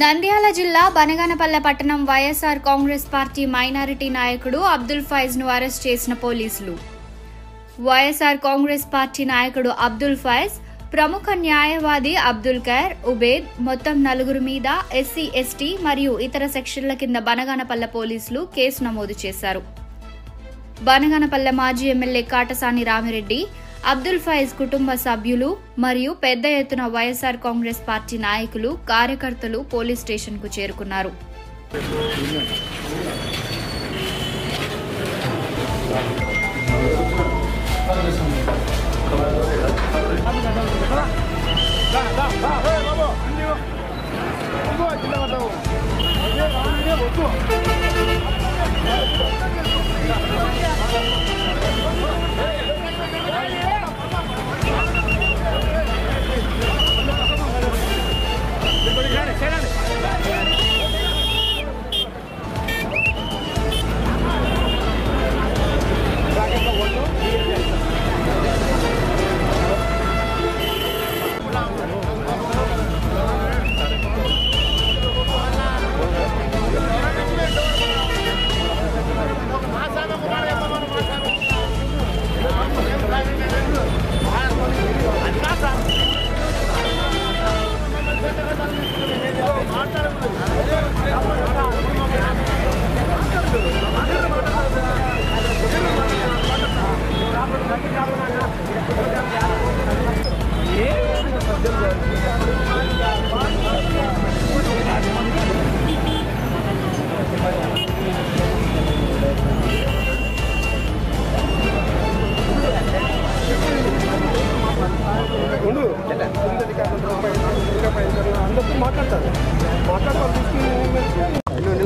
నంద్యాల జిల్లా బనగానపల్లె పట్టణం YSR Congress party minority నాయకుడు అబ్దుల్ ఫైజ్ ను అరెస్ట్ చేసిన పోలీసులు. వైఎస్ఆర్ కాంగ్రెస్ పార్టీ నాయకుడు అబ్దుల్ ఫైజ్, ప్రముఖ న్యాయవాది అబ్దుల్ ఖైర్ ఉబేద్ మొత్తం 4 మీద ఎస్సీ, ఎస్టీ మరియు ఇతర సెక్షన్ల కింద బనగానపల్లె పోలీసులు కేసు నమోదు చేశారు. బనగానపల్లె మాజీ ఎమ్మెల్యే కాటసాని రామిరెడ్డి, అబ్దుల్ ఫైజ్ కుటుంబ సభ్యులు మరియు పెద్ద ఎత్తున వైఎస్ఆర్ కాంగ్రెస్ పార్టీ నాయకులు, కార్యకర్తలు పోలీస్ స్టేషన్ కు చేరుకున్నారు.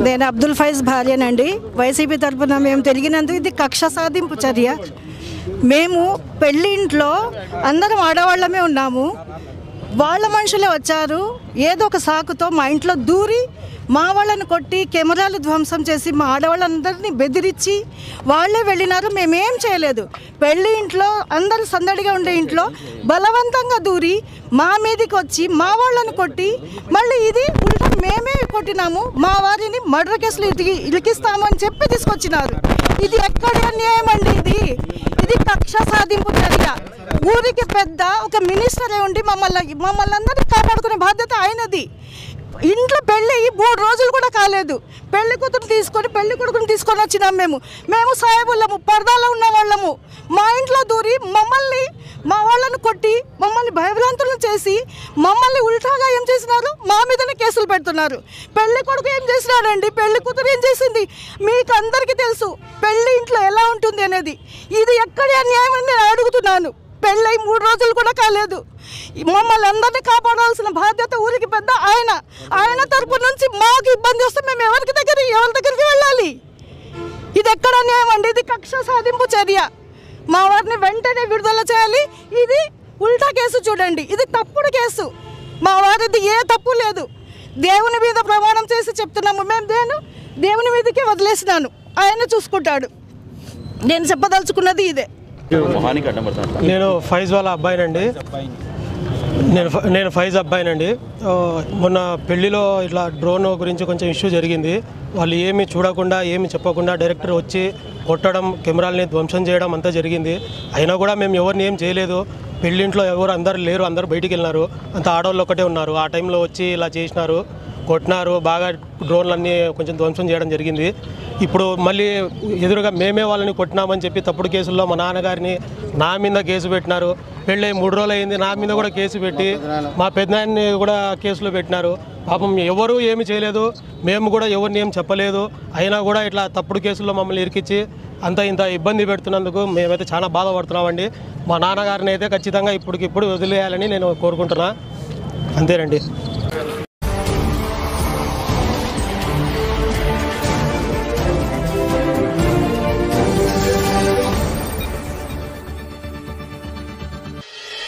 నేను అబ్దుల్ ఫైజ్ భార్యనండి. వైసీపీ తరఫున మేము తెలిగినందుకు ఇది కక్ష సాధింపు చర్య. మేము పెళ్లి ఇంట్లో అందరం ఆడవాళ్ళమే ఉన్నాము. వాళ్ళ మనుషులే వచ్చారు, ఏదో ఒక సాకుతో మా ఇంట్లో దూరి మా వాళ్ళని కొట్టి కెమెరాలు ధ్వంసం చేసి మా ఆడవాళ్ళందరినీ బెదిరించి వాళ్ళే వెళ్ళినారు. మేమేం చేయలేదు. పెళ్లి ఇంట్లో అందరూ సందడిగా ఉండే ఇంట్లో బలవంతంగా దూరి మా మీదకి వచ్చి మా వాళ్ళని కొట్టి మళ్ళీ ఇది ఉల్టా మేమే కొట్టినాము, మా వారిని మర్డర్ కేసులు ఇరికిస్తాము అని చెప్పి తీసుకొచ్చినారు. ఇది ఎక్కడి అన్యాయం అండి? ఇది కక్ష సాధింపు చర్య. ఊరికి పెద్ద ఒక మినిస్టరే ఉండి మమ్మల్ని అందరినీ కాపాడుకునే బాధ్యత ఆయనది. ఇంట్లో పెళ్ళి 3 రోజులు కూడా కాలేదు, పెళ్లి కూతురు తీసుకొని పెళ్లి కొడుకుని తీసుకొని వచ్చినాం. మేము సాయబుల్లము, పరదాలో ఉన్న వాళ్ళము. మా ఇంట్లో దూరి మమ్మల్ని, మా వాళ్ళను కొట్టి మమ్మల్ని భయభ్రాంతులను చేసి మమ్మల్ని ఉల్టాగా ఏం చేసినారు, మా మీదనే కేసులు పెడుతున్నారు. పెళ్లి కొడుకు ఏం చేసినాడండి, పెళ్లి కూతురు ఏం చేసింది మీకు అందరికీ తెలుసు. పెళ్లి ఇంట్లో ఎలా ఉంటుంది అనేది. ఇది ఎక్కడి అన్యాయం అని నేను అడుగుతున్నాను. పెళ్ళై 3 రోజులు కూడా కాలేదు. మమ్మల్ని అందరినీ కాపాడాల్సిన బాధ్యత ఊరికి పెద్ద ఆయన తరపు నుంచి మాకు ఇబ్బంది వస్తే మేము ఎవరి దగ్గరికి వెళ్ళాలి? ఇది ఎక్కడ న్యాయం అండి? ఇది కక్ష సాధింపు చర్య. మా వారిని వెంటనే విడుదల చేయాలి. ఇది ఉల్టా కేసు చూడండి, ఇది తప్పుడు కేసు. మా వారిది ఏ తప్పు లేదు. దేవుని మీద ప్రమాణం చేసి చెప్తున్నాము. మేము దేవుని మీదకే వదిలేసినాను, ఆయన చూసుకుంటాడు. నేను చెప్పదలుచుకున్నది ఇదే. నేను ఫైజ్ వాళ్ళ అబ్బాయినండి. నేను ఫైజ్ అబ్బాయినండి. మొన్న పెళ్లిలో ఇట్లా డ్రోన్ గురించి కొంచెం ఇష్యూ జరిగింది. వాళ్ళు ఏమి చూడకుండా ఏమి చెప్పకుండా డైరెక్టర్ వచ్చి కొట్టడం, కెమెరాలని ధ్వంసం చేయడం అంతా జరిగింది. అయినా కూడా మేము ఎవరిని ఏం చేయలేదు. పెళ్ళింట్లో అందరు లేరు, అందరు బయటికి వెళ్ళినారు. అంత ఆడవాళ్ళు ఒక్కటే ఉన్నారు. ఆ టైంలో వచ్చి ఇలా చేసినారు, కొట్టినారు, బాగా డ్రోన్లన్నీ కొంచెం ధ్వంసం చేయడం జరిగింది. ఇప్పుడు మళ్ళీ ఎదురుగా మేమే వాళ్ళని కొట్టినామని చెప్పి తప్పుడు కేసుల్లో మా నాన్నగారిని నా మీద కేసు పెట్టినారు. పెళ్ళి 3 రోజులు అయింది, నా మీద కూడా కేసు పెట్టి మా పెద్దనాయన్ని కూడా కేసులో పెట్టినారు. పాపం ఎవరు ఏమి చేయలేదు, మేము కూడా ఎవరిని ఏం చెప్పలేదు. అయినా కూడా ఇట్లా తప్పుడు కేసుల్లో మమ్మల్ని ఇరికించి ఇంత ఇబ్బంది పెడుతున్నందుకు మేమైతే చాలా బాధపడుతున్నామండి. మా నాన్నగారిని అయితే ఖచ్చితంగా ఇప్పటికిప్పుడు వదిలేయాలని నేను కోరుకుంటున్నా. అంతేనండి.